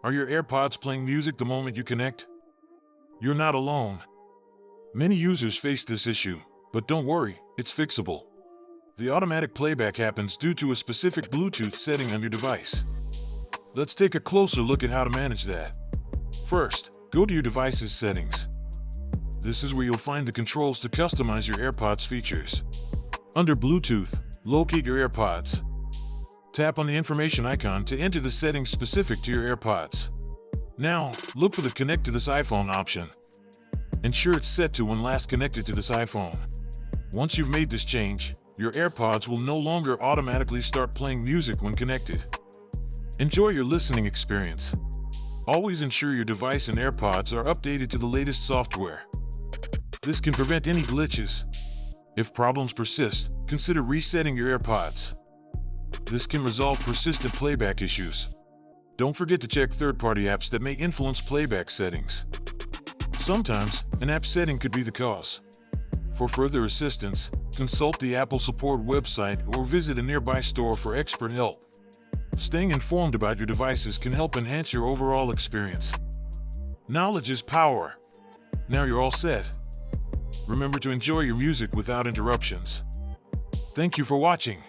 Are your AirPods playing music the moment you connect? You're not alone. Many users face this issue, but don't worry, it's fixable. The automatic playback happens due to a specific Bluetooth setting on your device. Let's take a closer look at how to manage that. First, go to your device's settings. This is where you'll find the controls to customize your AirPods features. Under Bluetooth, locate your AirPods. Tap on the information icon to enter the settings specific to your AirPods. Now, look for the Connect to this iPhone option. Ensure it's set to when last connected to this iPhone. Once you've made this change, your AirPods will no longer automatically start playing music when connected. Enjoy your listening experience. Always ensure your device and AirPods are updated to the latest software. This can prevent any glitches. If problems persist, consider resetting your AirPods. This can resolve persistent playback issues. Don't forget to check third-party apps that may influence playback settings. Sometimes, an app setting could be the cause. For further assistance, consult the Apple Support website or visit a nearby store for expert help. Staying informed about your devices can help enhance your overall experience. Knowledge is power. Now you're all set. Remember to enjoy your music without interruptions. Thank you for watching.